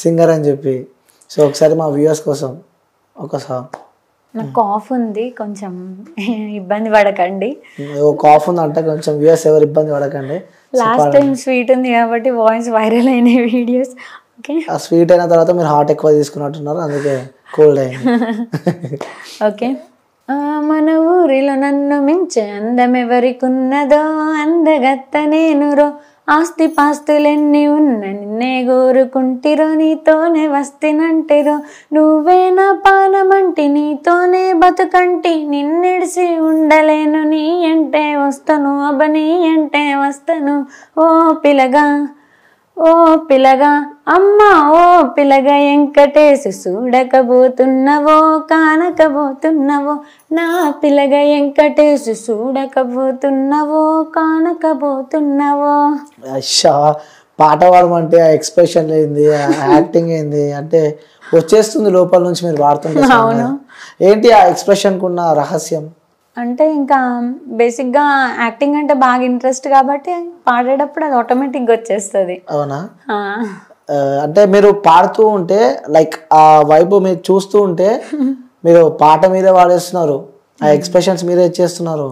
Singer అని చెప్పి. So ఒకసారి మా వ్యూవర్స్ కోసం ఒక సాంగ్. నాకు కాఫ్ ఉంది, కొంచెం ఇబ్బంది పడకండి. కాఫ్ ఉంది అంటే కొంచెం వ్యూవర్స్ ఎవరు ఇబ్బంది పడకండి. లాస్ట్ టైం స్వీట్ ఉంది కాబట్టి వాయిస్ వైరల్ అయిన వీడియోస్. ఓకే, ఆ స్వీట్ అయిన తర్వాత మీరు హాట్ ఎక్కువ తీసుకున్నట్టున్నారు, అందుకే కోల్డ్ అయింది. ఓకే. మన ఊరిలో నన్ను మించే అందం ఎవరికున్నదో, అందగత్త నేనురో, ఆస్తి పాస్తులెన్ని ఉన్న నిన్నే కోరుకుంటిరో, నీతోనే వస్తినంటిరో, నువ్వే నా పానమంటి, నీతోనే బతుకంటి, నిన్నెడిసి ఉండలేను, నీ అంటే వస్తాను అబ్బ, నీ అంటే వస్తాను. ఓ పిలగా ఓ పిలగా అమ్మ, ఓ పిలగా వెంకటేశు, చూడకబోతున్నవో కానకబోతున్నవో, నా పిలగా వెంకటేశు, చూడకబోతున్నవో కానకబోతున్నవో. అచ్చా, పాట పాడమంటే ఆ ఎక్స్ప్రెషన్ ఏంది, యాక్టింగ్ ఏంది అంటే వచ్చేస్తుంది లోపల నుంచి మీరు పాడుతుంటే. ఏంటి ఆ ఎక్స్ప్రెషన్ కున్న రహస్యం? అంటే ఇంకా బేసిక్గా యాక్టింగ్ అంటే బాగా ఇంట్రెస్ట్ కాబట్టి పాడేటప్పుడు అది ఆటోమేటిక్గా వచ్చేస్తుంది. అవునా? అంటే మీరు పాడుతూ ఉంటే లైక్ ఆ వైపు మీరు చూస్తూ ఉంటే మీరు పాట మీదే వాడేస్తున్నారు, ఆ ఎక్స్ప్రెషన్స్ మీరే ఇచ్చేస్తున్నారు.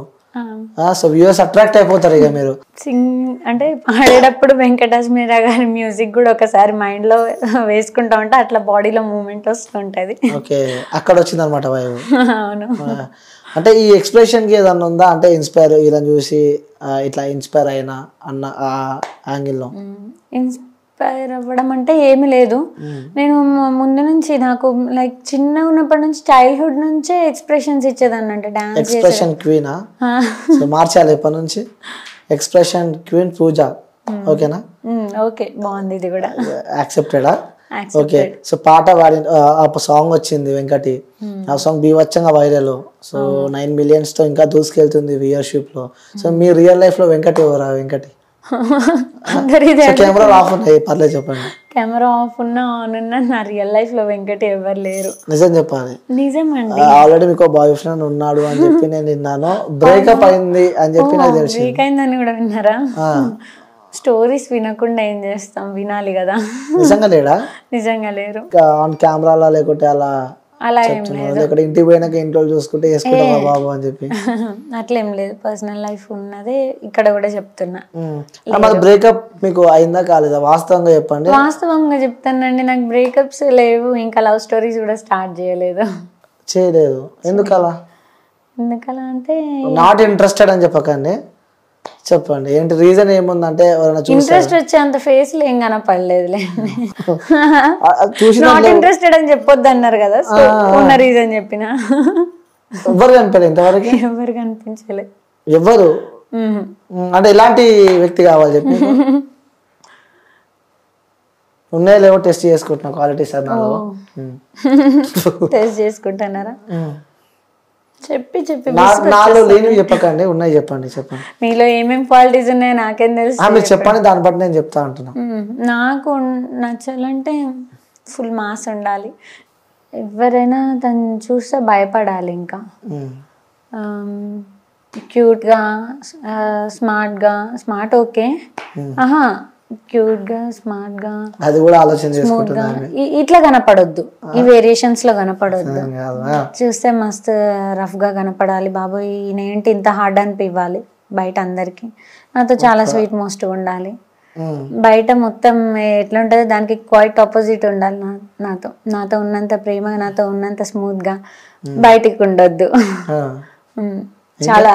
సో వ్యూవర్స్ అట్రాక్ట్ అయిపోతారు ఇక మీరు. అంటే పాడేటప్పుడు వెంకటేశ్వర గారి మ్యూజిక్ కూడా ఒకసారి మైండ్ లో వేసుకుంటా ఉంటే అట్లా బాడీలో మూమెంట్ వస్తుంటది. ఓకే, అక్కడ వచ్చింది అనమాట వైబ్. అవును. అంటే ఈ ఎక్స్ప్రెషన్ కి ఏదన్నా ఉందా, అంటే ఇన్స్పైర్ ఇలా చూసి ఇట్లా ఇన్స్పైర్ అయినా అన్న ఆ యాంగిల్లో? ఇన్స్పైర్ అవ్వడం అంటే ఏమి లేదు. నేను ముందు నుంచి నాకు లైక్ చిన్న ఉన్నప్పటి నుంచి చైల్డ్హుడ్ నుంచే ఎక్స్ప్రెషన్స్ ఇచ్చేదాన్ని. అంటే డాన్స్ ఎక్స్ప్రెషన్ క్వీనా? సో మార్చాలి ఇప్పటి నుంచి, ఎక్స్ప్రెషన్ క్వీన్ పూజ. ఓకేనా? ఓకే, బాగుంది, ఇది కూడా యాక్సెప్టెడా? ఓకే. సో పాట పాడి సాంగ్ వచ్చింది వెంకటి, ఆ సాంగ్ బీవచ్చంగా వైరల్. సో 9 millions తో ఇంకా దూసుకెళ్తుంది వ్యూయర్షిప్ లో. సో మీ రియల్ లైఫ్ లో వెంకటి ఎవరా? వెంకటి కెమెరా ఆఫ్ ఉన్నాయి, పర్లేదు చెప్పండి. కెమెరా ఆఫ్ ఉన్నా ఆన్ ఉన్నా నా రియల్ లైఫ్ లో వెంకటి ఎవరు లేరు. నిజం చెప్పాలి. నిజమండి. ఆల్రెడీ మీకు బాయ్ ఫ్రెండ్ ఉన్నాడు అని చెప్పి నేను విన్నాను, బ్రేకప్ అయింది అని చెప్పి నాకు తెలిసింది. బ్రేక్ అయిందని కూడా విన్నారా? స్టోరీస్ వినకుండా ఏం చేస్తాం, వినాలి కదా. నిజంగా లేడా? నిజంగా లేరు. ఆన్ కెమెరాలా లేకుంటే అలా అలా ఏం లేదు. ఇక్కడ ఇంటికి పోయినాక ఇంట్లో చూసుకుంటే వేసుకుంటావా బాబు అని చెప్పి అట్లేం లేదు. పర్సనల్ లైఫ్ ఉన్నదే ఇక్కడ కూడా చెప్తున్నా. బ్రేకప్ మీకు అయిందా కాలేదా వాస్తవంగా చెప్పండి. వాస్తవంగా చెప్తానండి, నాకు బ్రేకప్స్ లేవు, ఇంకా లవ్ స్టోరీస్ కూడా స్టార్ట్ చేయలేదు. ఎందుకలా? ఎందుకలా అంటే నాట్ ఇంట్రెస్టెడ్ అని చెప్పకండి, చెప్పండి ఏంటి రీజన్ ఏముందంటే. ఇంట్రెస్ట్ వచ్చే అంత ఫేస్ లో ఏం కనపడలేదులే. నాట్ ఇంట్రెస్టెడ్ అని చెప్పొద్దు అన్నారు కదా, సో ఉన్న రీజన్ చెప్పిన. ఎవరు కనిపించలేదు ఇంతవరకు? ఎవరు కనిపించలేదు. ఎవరు అంటే ఎలాంటి వ్యక్తి కావాలి చెప్పి? ఉన్నాయో లేవో టెస్ట్ చేసుకుంటున్నా క్వాలిటీ సార్. టెస్ట్ చేసుకుంటున్నారా? చెప్పి నాలో లేనివి చెప్పకండి, ఉన్నాయి చెప్పండి. మీలో ఏమేమి క్వాలిటీస్ ఉన్నాయో నాకేం తెలుసు, మీరు చెప్పండి, దాన్ని బట్టి నేను చెప్తా అంటున్నా. నాకు నచ్చాలంటే ఫుల్ మాస్ ఉండాలి, ఎవరైనా తను చూస్తే భయపడాలి, ఇంకా క్యూట్గా స్మార్ట్ ఓకే, క్యూట్గా స్మార్ట్గా అది కూడా ఆలోచన చేసుకుంటున్నాను. ఇట్లా కనపడొద్దు, ఈ వేరియేషన్స్ లో కనపడొద్దు. చూస్తే మస్తు రఫ్ గా కనపడాలి, బాబోయ్ ఈయనేంటి ఇంత హార్డ్ అనిపివ్వాలి బయట అందరికి. నాతో చాలా స్వీట్ మోస్ట్ ఉండాలి, బయట మొత్తం ఎట్లా ఉంటుందో దానికి క్వైట్ ఆపోజిట్ ఉండాలి. నాతో ఉన్నంత ప్రేమ, నాతో ఉన్నంత స్మూత్ గా బయటికి ఉండొద్దు. చాలా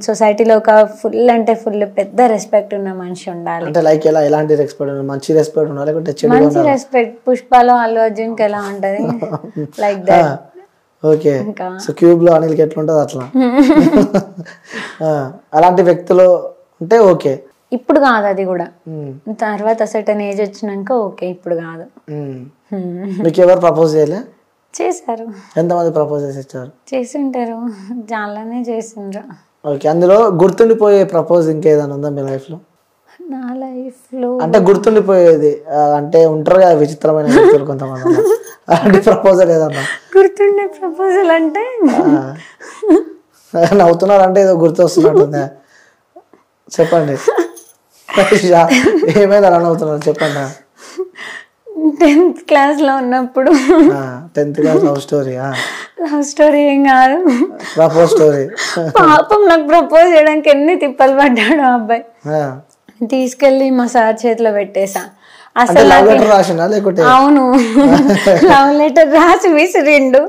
సొసైటీలో ఒక ఫుల్ అంటే ఫుల్ పెద్ద రెస్పెక్ట్ ఉన్న మనిషి ఉండాలి. అంటే లైక్ ఎలా, ఎలాంటి రెస్పెక్ట్? మంచి రెస్పెక్ట్ ఉండాలి లేకుంటే చెడు? మంచి రెస్పెక్ట్. పుష్పలో అల్లు అర్జున్ కి ఎలా ఉంటది like that. Okay. So cube లో అనిల్ కి ఎట్లా ఉంటది అట్లా. అలాంటి వ్యక్తులు ఉంటే ఓకే. ఇప్పుడు కాదు, అది కూడా తర్వాత సర్టెన్ ఏజ్ వచ్చినాక ఓకే, ఇప్పుడు కాదు. మీకు ఎవరు ప్రపోజ్ చేయలే? చేశారు. ఎంతమంది ప్రపోజల్స్ ఇచ్చారు? చేసి ఉంటారు, చాలానే చేసిండ్రు. ఓకే. అందులో గుర్తుండిపోయే ప్రపోజ్ ఇంకేదైనా ఉందా మీ లైఫ్ లో? నా లైఫ్ లో అంటే గుర్తుండిపోయేది అంటే ఉంటారు కదా విచిత్రమైన వ్యక్తులు కొంతమంది, అలాంటి ప్రపోజల్ ఏదన్నా గుర్తుండే ప్రపోజల్ అంటే? నవ్వుతున్నారు అంటే ఏదో గుర్తు వస్తున్నట్టుందా, చెప్పండి. ఏమైనా అలా నవ్వుతున్నారు చెప్పండి. 10th క్లాస్ లో ఉన్నప్పుడు 10th class love story. Love story ఏం కాదు, ప్రపోజ్ స్టోరీ. పాపం నాకు ప్రపోజ్ చేయడానికి ఎన్ని తిప్పలు పడ్డాడు ఆ అబ్బాయి. తీసుకెళ్లి మా సార్ చేతిలో పెట్టేసా. అసలు అవును, లవ్ లెటర్ రాసి విసిరిండు.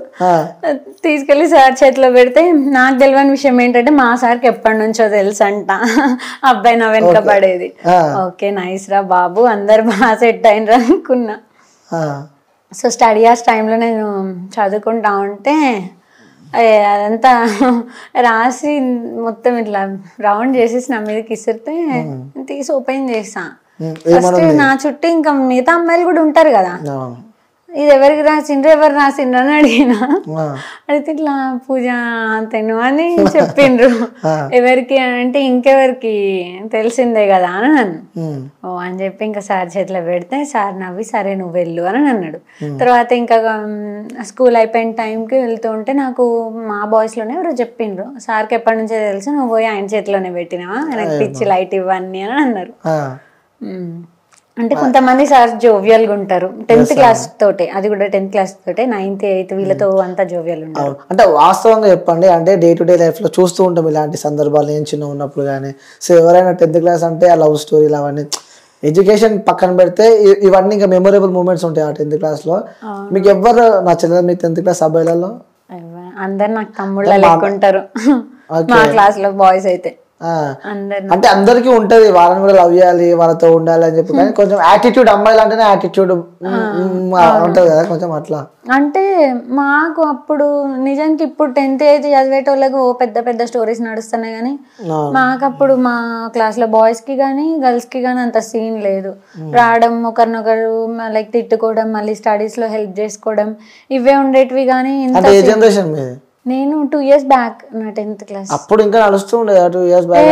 తీసుకెళ్లి సార్ చేతిలో పెడితే నాకు తెలియని విషయం ఏంటంటే మా సార్కి ఎప్పటి నుంచో తెలుసు అంట అబ్బాయి నా వెనక పడేది. ఓకే నైస్ రా బాబు, అందరు బాగా సెట్ అయినరా అనుకున్నా. సో స్టడీ అవర్స్ టైంలో నేను చదువుకుంటా ఉంటే అదంతా రాసి మొత్తం ఇట్లా రౌండ్ చేసేసి నా మీదకి ఇసిరితే తీసి ఓపెన్ చేసా. ఫస్ట్ నా చుట్టూ ఇంకా మిగతా అమ్మాయిలు కూడా ఉంటారు కదా, ఇది ఎవరికి రాసిండ్రు ఎవరు రాసిండ్రు అని అడిగినా. అడిగితే ఇట్లా పూజ తెను అని చెప్పిండ్రు. ఎవరికి అంటే ఇంకెవరికి తెలిసిందే కదా అని నన్ను. ఓ అని చెప్పి ఇంకా సార్ చేతిలో పెడితే సార్ నవ్వి సరే నువ్వు వెళ్ళు అని అన్నాడు. తర్వాత ఇంకా స్కూల్ అయిపోయిన టైంకి వెళ్తూ ఉంటే నాకు మా బాయ్స్ లోనే ఎవరో చెప్పిండ్రు, సార్కి ఎప్పటి నుంచో తెలుసు, నువ్వు పోయి ఆయన చేతిలోనే పెట్టినావా, నాకు పిచ్చి లైట్ ఇవ్వన్నీ అని అన్నారు. అంటే కొంతమంది సార్ జోవియల్ గా ఉంటారు. 10th క్లాస్ తోటే, అది కూడా 10th క్లాస్ తోటే, 9th 8th వీళ్ళతో అంతా జోవియల్ ఉంటారు. అంటే వాస్తవంగా చెప్పండి, అంటే డే టు డే లైఫ్ లో చూస్తూ ఉంటాం ఇలాంటి సందర్భాలు. నేను చిన్న ఉన్నప్పుడు కానీ సో ఎవరైనా 10th క్లాస్ అంటే ఆ లవ్ స్టోరీలు అవన్నీ, ఎడ్యుకేషన్ పక్కన పెడితే ఇవన్నీ ఇంకా మెమొరబుల్ మూమెంట్స్ ఉంటాయి ఆ 10th క్లాస్ లో. మీకు ఎవరు నచ్చలేదు మీ 10th క్లాస్ అబ్బాయిలలో? అందరు నాకు తమ్ముళ్ళ లెక్క ఉంటారు మా క్లాస్ లో బాయ్స్ అయితే. అంటే అందరికి ఉంటది వాళ్ళని కూడా లవ్ చేయాలి వాళ్ళతో ఉండాలి అని చెప్పి, కానీ కొంచెం యాటిట్యూడ్, అమ్మాయిలు అంటేనే యాటిట్యూడ్ ఉంటది కదా కొంచెం అట్లా. అంటే మాకు అప్పుడు నిజానికి ఇప్పుడు 10th 8th చదివేటోళ్ళకు పెద్ద పెద్ద స్టోరీస్ నడుస్తున్నాయి, కానీ మాకు అప్పుడు మా క్లాస్ లో బాయ్స్ కి కానీ గర్ల్స్ కి కానీ అంత సీన్ లేదు. రావడం, ఒకరినొకరు లైక్ తిట్టుకోవడం, మళ్ళీ స్టడీస్ లో హెల్ప్ చేసుకోవడం, ఇవే ఉండేటివి. కానీ నేను 2 years బ్యాక్ నా 10th క్లాస్ అప్పుడు ఇంకా నడుస్తుండే 2 years బ్యాక్.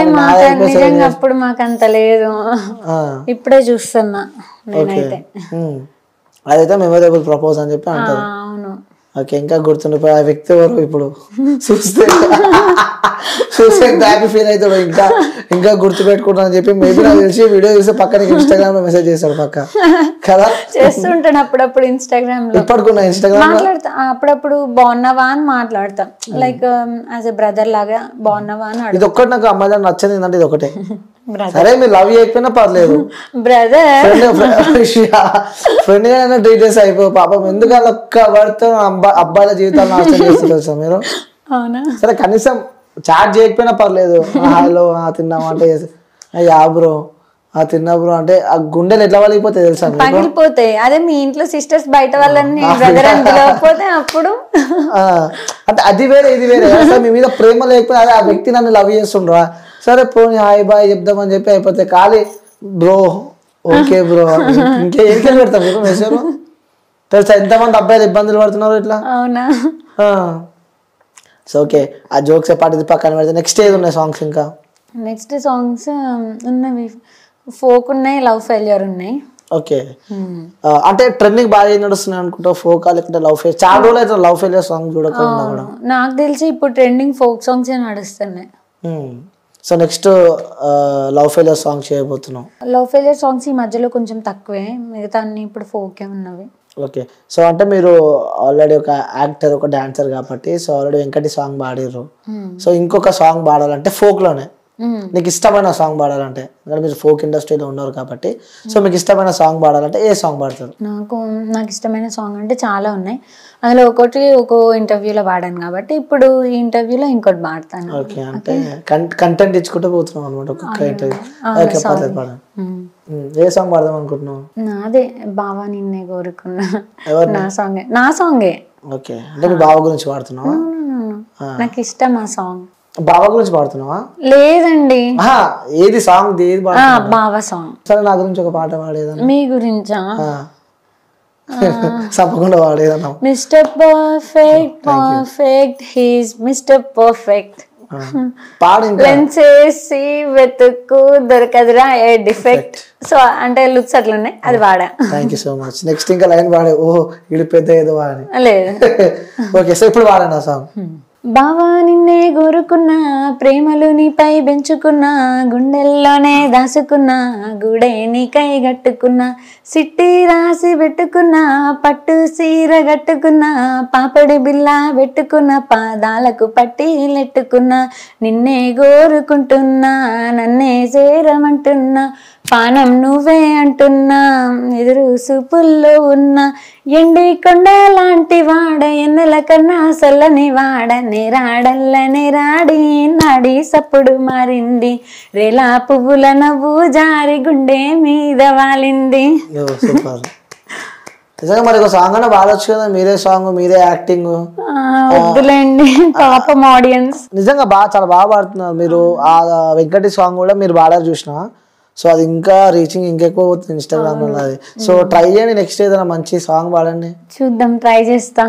నిజంగా అప్పుడు మాకు అంత లేదు, ఇప్పుడే చూస్తున్నా నేనైతే. అదైతే మెమొరబుల్ ప్రపోజ్ అని చెప్పి అంటారు. అవును. ఓకే, ఇంకా గుర్తుండిపోయి ఆ వ్యక్తి ఎవరు ఇప్పుడు చూస్తే హ్యాపీ ఫీల్ అవుతాడు, ఇంకా ఇంకా గుర్తు పెట్టుకుంటా అని చెప్పి. మేబీ నాకు తెలిసి వీడియో చూస్తే పక్కన ఇన్స్టాగ్రామ్ లో మెసేజ్ చేస్తాడు పక్క కదా, చేస్తుంటాను అప్పుడప్పుడు ఇన్స్టాగ్రామ్ లో. ఇప్పటికున్నా ఇన్స్టాగ్రామ్ మాట్లాడతా, అప్పుడప్పుడు బాగున్నావా అని మాట్లాడతాం, లైక్ యాజ్ ఎ బ్రదర్ లాగా బాగున్నావా అని. ఇది ఒక్కటి నాకు అమ్మాయి నచ్చని ఏంటంటే ఇది ఒకటే, సరే మీరు లవ్ చేయకపోయినా పర్లేదు బ్రదర్ ఫ్రెండ్ గా ట్రీట్ చేసి అయిపో పాపం, ఎందుకు అలా ఒక్క వర్డ్తో అబ్బాయిల జీవితాలు నాశనం చేస్తారు మీరు. సరే కనీసం చాట్ చేయకపోయినా పర్లేదు, హలో తిన్నావా అంటే యా బ్రో తిన్నా బ్రో అంటే ఆ గుండెలు ఎట్లా వాళ్ళిపోతాయి తెలుసా, పగిలిపోతాయి. అదే మీ ఇంట్లో సిస్టర్స్ బయట వాళ్ళని బ్రదర్ అని పిలవకపోతే అప్పుడు అంటే అది వేరే ఇది వేరే. అసలు మీ మీద ప్రేమ లేకపోతే అదే ఆ వ్యక్తి నన్ను లవ్ చేస్తుండ్రా, సరే పోనీ హాయ్ బాయ్ చెప్దామని చెప్పి అయిపోతే, ఖాళీ బ్రో ఓకే బ్రో ఇంకేం పెడతాం మీకు మెసేజ్ తెలుసా? ఎంతమంది అబ్బాయిలు ఇబ్బందులు పడుతున్నారు ఇట్లా. అవునా? సో ఓకే, ఆ జోక్స్ పాటిది పక్కన పెడితే నెక్స్ట్ ఏది ఉన్నాయి సాంగ్స్? ఇంకా నెక్స్ట్ సాంగ్స్ ఉన్నవి, ఫోక్ ఉన్నాయి, లవ్ ఫెయిల్యూర్ ఉన్నాయి. ఓకే, అంటే ట్రెండింగ్ బాగా నడుస్తున్నాయి అనుకుంటా ఫోక్, లేకుంటే లవ్ ఫెయిల్యూర్? చాలా రోజులు అయితే లవ్ ఫెయిల్యూర్ సాంగ్ చూడకుండా కూడా. నాకు తెలిసి ఇప్పుడు ట్రెండింగ్ ఫోక్ సాంగ్స్ నడుస్తున్నాయి. So next love failure song చేయబోతున్నాం. లవ్ ఫెయిల్యూర్ సాంగ్స్ ఈ మధ్యలో కొంచెం తక్కువే, మిగతా అన్ని ఇప్పుడు ఫోకే ఉన్నవి. ఓకే, సో అంటే మీరు ఆల్రెడీ ఒక యాక్టర్, ఒక డాన్సర్ కాబట్టి, సో ఆల్రెడీ వెంకటి సాంగ్ పాడారు. సో ఇంకొక సాంగ్ పాడాలంటే ఫోక్ లోనే నీకు ఇష్టమైన సాంగ్ పాడాలంటే, మీరు ఫోక్ ఇండస్ట్రీలో ఉన్నారు కాబట్టి, సో మీకు ఇష్టమైన సాంగ్ పాడాలంటే ఏ సాంగ్ పాడతారు? నాకు ఇష్టమైన సాంగ్ అంటే చాలా ఉన్నాయి, అందులో ఒకటి ఒక ఇంటర్వ్యూలో పాడాను కాబట్టి ఇప్పుడు ఈ ఇంటర్వ్యూలో ఇంకోటి పాడతాను. ఓకే, అంటే కంటెంట్ ఇచ్చుకుంటూ పోతున్నాం అనమాట ఒక్కొక్క ఇంటర్వ్యూ. ఓకే, పర్లేదు పాడండి. ఏ సాంగ్ పాడదాం అనుకుంటున్నావు? నాదే బావా నిన్నే కోరుకున్నా, నా సాంగే. ఓకే, అంటే మీ బావ గురించి పాడుతున్నావా? నాకు ఇష్టం ఆ సాంగ్. బావ గురించి పాడుతున్నావా? లేదండి. ఏది సాంగ్? ఏది బావ సాంగ్. సరే, నా గురించి ఒక పాట పాడేదన్నా. మీ గురించా? తప్పకుండా పాడేదన్నా. Mister perfect perfect he's mister perfect, లెన్సేసి వెతుక్కు దొరకదురా ఏ డిఫెక్ట్. సో అంటే లుక్స్ అట్లా ఉన్నాయి, అది వాడా. Thank you so much. Next ఇంకా లైన్ పాడే, ఓహో ఇది పెద్ద ఏదో అని లేదు. ఓకే, సో ఇప్పుడు వాడండి ఆ సాంగ్. బావా నిన్నే కోరుకున్నా ప్రేమలు నీపై పెంచుకున్నా గుండెల్లోనే దాసుకున్నా గుడే నీకై గట్టుకున్నా సిట్టి రాసి పెట్టుకున్నా పట్టు సీర కట్టుకున్నా పాపడి బిల్ల పెట్టుకున్నా పాదాలకు పట్టీలెట్టుకున్నా నిన్నే కోరుకుంటున్నా నన్నే చేరమంటున్నా పానం నువ్వే అంటున్నా ఎదురు సూపుల్లో ఉన్నా ఎండి కొండ లాంటి వాడ ఎన్నెల కన్నా సొల్లని వాడ నేరాడల్ల నేరాడి నాడి సప్పుడు మారింది రేలా పువ్వుల నవ్వు జారి గుండె మీద వాలింది. నిజంగా మరి ఒక సాంగ్ అన్న పాడొచ్చు కదా, మీరే సాంగ్ మీరే యాక్టింగ్. వద్దులేండి పాపం ఆడియన్స్. నిజంగా చాలా బాగా పాడుతున్నారు మీరు. ఆ వెంకటి సాంగ్ కూడా మీరు పాడారు చూసిన, సో అది ఇంకా రీచింగ్ ఇంకెక్కువ అవుతుంది ఇన్స్టాగ్రామ్ లో. అది సో ట్రై చేయండి, నెక్స్ట్ ఏదైనా మంచి సాంగ్ పాడండి చూద్దాం, ట్రై చేస్తా.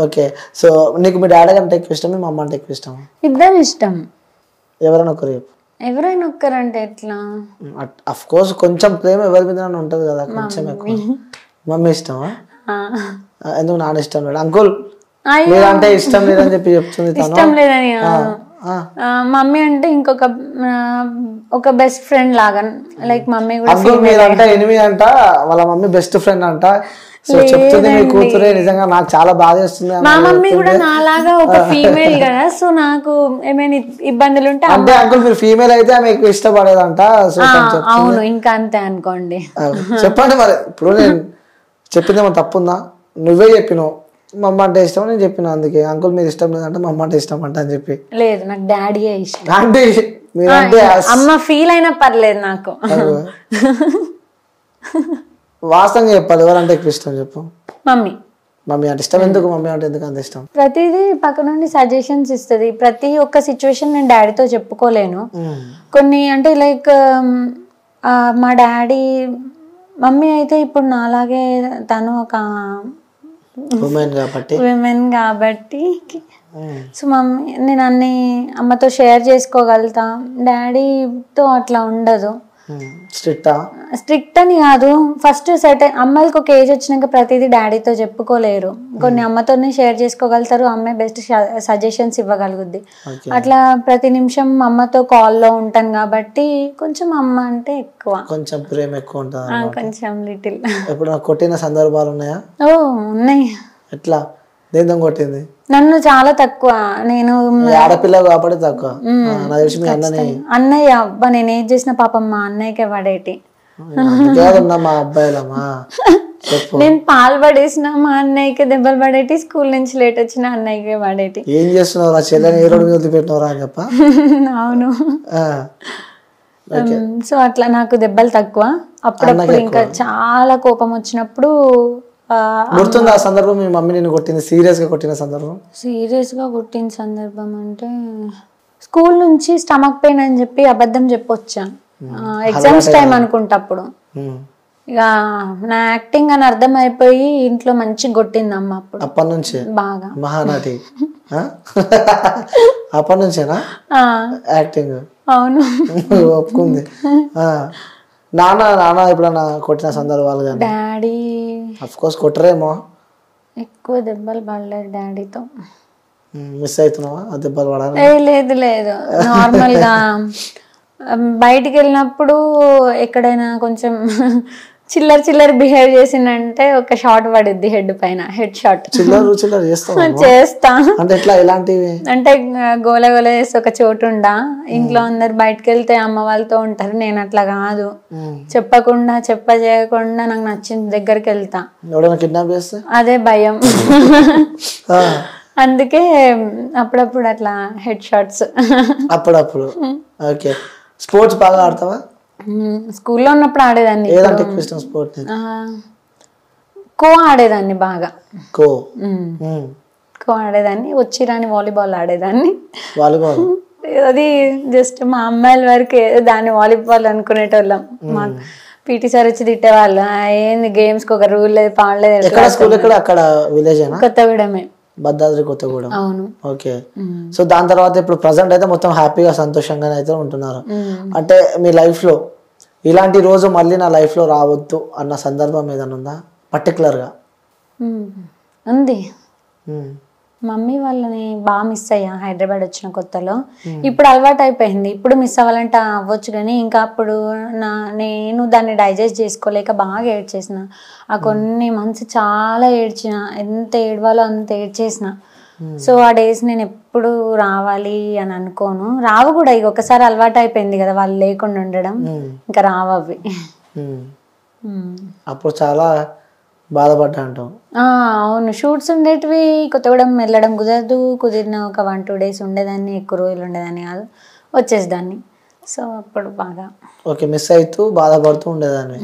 ఓకే, సో నీకు మీ డాడీ అంటే ఎక్కువ ఇష్టం, మీ మమ్మ అంటే ఎక్కువ ఇష్టం? ఇద్దరు ఇష్టం. ఎవరైనా ఒకరు చెప్పు. ఎవరైనా ఒక్కరంటే ఎట్లా? అఫ్ కోర్స్ కొంచెం ప్రేమ ఎవరి మీద ఉంటది కదా, కొంచెం ఎక్కువ. మమ్మీ ఇష్టమా? ఎందుకు నాన్న ఇష్టం లేదు? అంకుల్ మీరంటే ఇష్టం లేదని చెప్పి చెప్తుంది. ఇష్టం లేదని మమ్మీ అంటే ఒక బెస్ట్ ఫ్రెండ్ లాగా, లైక్ మమ్మీ కూడా. అంకుల్ మీరంటే ఎనిమి అంట, వాళ్ళ మమ్మీ బెస్ట్ ఫ్రెండ్ అంట. సో చెప్తుంది మీ కూతురే. నిజంగా నాకు చాలా బాధ వేస్తుంది. మా మమ్మీ కూడా నాలాగా ఒక ఫీమేల్ కదా, సో నాకు ఏమైనా ఇబ్బందులు ఉంటే అంటే అంకుల్ మీరు ఫీమేల్ అయితే ఆమె ఎక్కువ ఇష్టపడేదంట. సో అవును, ఇంకా అంతే అనుకోండి. చెప్పండి మరి, ఇప్పుడు నేను చెప్పిందేమో తప్పుందా? నువ్వే చెప్పినావు మా అమ్మ అంటే ఇష్టం, నేను చెప్పిన అందుకే. అంకుల్ మీరు ఇష్టం లేదంటే మా అమ్మ అంటే ఇష్టం అంట అని చెప్పి. లేదు, నాకు డాడీయే ఇష్టం. అంటే మీరంటే అమ్మ ఫీల్ అయినా పర్లేదు నాకు. వాస్తవంగా చెప్పాలి, ఎవరంటే ఎక్కువ ఇష్టం చెప్పు. మమ్మీ. మమ్మీ అంటే ఇష్టం. ఎందుకు మమ్మీ అంటే ఎందుకు అంత ఇష్టం? ప్రతిదీ పక్క నుండి సజెషన్స్ ఇస్తుంది. ప్రతి ఒక్క సిచ్యువేషన్ నేను డాడీతో చెప్పుకోలేను. కొన్ని అంటే లైక్ మా డాడీ, మమ్మీ అయితే ఇప్పుడు నాలాగే తను ఒక విమెన్ కాబట్టి సో మమ్మీ నేను అన్ని అమ్మతో షేర్ చేసుకోగలుగుతా. డాడీతో అట్లా ఉండదు. స్ట్రిక్ట్ అని కాదు, ఫస్ట్ సర్టెన్ అమ్మాయిలకు ఒక ఏజ్ వచ్చినాక ప్రతిదీ డాడీతో చెప్పుకోలేరు. కొన్ని అమ్మతోనే షేర్ చేసుకోగలుగుతారు, అమ్మాయి బెస్ట్ సజెషన్స్ ఇవ్వగలుగుద్ది. అట్లా ప్రతి నిమిషం అమ్మతో కాల్లో ఉంటాను కాబట్టి కొంచెం అమ్మ అంటే ఎక్కువ, కొంచెం ప్రేమ ఎక్కువ ఉంటుంది. కొంచెం లిటిల్. ఎప్పుడు కొట్టిన సందర్భాలు ఉన్నాయా? ఓ ఉన్నాయి. ఎట్లా, దేంతో కొట్టింది? నన్ను చాలా తక్కువ, నేను ఆడపిల్ల కాబట్టి తక్కువ. అన్నయ్య అబ్బా నేను ఏం చేసిన పాపం మా అన్నయ్యకే పడేటి. మా అబ్బాయిలమ్మా నేను పాలు పడేసిన మా అన్నయ్యకి దెబ్బలు పడేటి, స్కూల్ నుంచి లేట్ వచ్చిన అన్నయ్యకే పడేటి. ఏం చేస్తున్నావు? ఆ చెల్లెని ఏ రోడ్డు మీద వదిలిపెట్టినవరా అని చెప్ప. అవును. సో అట్లా నాకు దెబ్బలు తక్కువ. అప్పుడప్పుడు ఇంకా చాలా కోపం వచ్చినప్పుడు. గుర్తుంది ఆ సందర్భం మీ మమ్మీ నిన్ను కొట్టింది, సీరియస్ గా కొట్టిన సందర్భం? సీరియస్ గా కొట్టిన సందర్భం అంటే స్కూల్ నుంచి స్టమక్ పెయిన్ అని చెప్పి అబద్ధం చెప్పొచ్చా, ఎగ్జామ్స్ టైం అనుకుంటా అప్పుడు. ఇక నా యాక్టింగ్ అని అర్థం అయిపోయి ఇంట్లో మంచి కొట్టింది అమ్మ. అప్పుడు అప్పటి నుంచి బాగా మహానటి అప్పటి నుంచేనా యాక్టింగ్? అవును, ఒప్పుకుంది. నాన్న ఎప్పుడన్నా కొట్టిన సందర్భాలు? కానీ డాడీ అఫ్ కోర్స్ కొట్టరేమో, ఎక్కువ దెబ్బలు పడలేదు డాడీతో. మిస్ అవుతున్నావా ఆ దెబ్బలు పడాలి? లేదు లేదు, నార్మల్ గా బయటికి వెళ్ళినప్పుడు ఎక్కడైనా కొంచెం చిల్లర బిహేవ్ చేసిందంటే ఒక షాట్ పడుద్ది హెడ్ పైన, హెడ్ షాట్. చేస్తా. అంటే గోల చేసి ఒక చోటు ఉండా, ఇంట్లో అందరు బయటకు వెళ్తే అమ్మ వాళ్ళతో ఉంటారు, నేను అట్లా కాదు, చెప్పకుండా చేయకుండా నాకు నచ్చిన దగ్గరికి వెళ్తా. అదే భయం. అందుకే అప్పుడప్పుడు అట్లా హెడ్ షాట్స్. అప్పుడప్పుడు. ఓకే, స్పోర్ట్స్ బాగా ఆడతావా? స్కూల్లో ఉన్నప్పుడు ఆడేదాన్ని. ఖో ఆడేదాన్ని బాగా. ఖో ఆడేదాన్ని. వచ్చి రాని వాలీబాల్ ఆడేదాన్ని. అది జస్ట్ మా అమ్మాయిల వరకు దాన్ని వాలీబాల్ అనుకునేటోళ్ళం. మా పీటీ సార్ వచ్చి తిట్టేవాళ్ళు, ఏంది గేమ్స్ కి ఒక రూల్ లేదు పాడలేదు. కొత్తగూడమే, భద్రాద్రి కొత్తగూడెం. అవును. ఓకే, సో దాని తర్వాత ఇప్పుడు ప్రజెంట్ అయితే మొత్తం హ్యాపీగా సంతోషంగానే అయితే ఉంటున్నారు. అంటే మీ లైఫ్ లో ఇలాంటి రోజు మళ్ళీ నా లైఫ్ లో రావద్దు అన్న సందర్భం ఏదైనా ఉందా పర్టికులర్ గా? ఉంది. మమ్మీ వాళ్ళని బాగా మిస్ అయ్యా హైదరాబాద్ వచ్చిన కొత్తలో. ఇప్పుడు అలవాటు అయిపోయింది. ఇప్పుడు మిస్ అవ్వాలంటే అవ్వచ్చు కానీ ఇంకా అప్పుడు నేను దాన్ని డైజెస్ట్ చేసుకోలేక బాగా ఏడ్చేసిన. ఆ కొన్ని మంత్స్ చాలా ఏడ్చిన, ఎంత ఏడవాలో అంత ఏడ్చేసిన. సో ఆ డేస్ నేను ఎప్పుడు రావాలి అని అనుకోను, రావు కూడా. ఇక ఒకసారి అలవాటు అయిపోయింది కదా వాళ్ళు లేకుండా ఉండడం, ఇంకా రావు అవి. అప్పుడు చాలా బాధపడ్డా అంటాం. అవును, షూట్స్ ఉండేటివి. కొత్తగూడెం వెళ్ళడం కుదరదు. కుదిరిన ఒక 1-2 days ఉండేదాన్ని, ఎక్కువ రోజులు ఉండేదాన్ని కాదు, వచ్చేసేదాన్ని. సో అప్పుడు బాగా ఓకే మిస్ అవుతూ బాధపడుతూ ఉండేదాన్ని.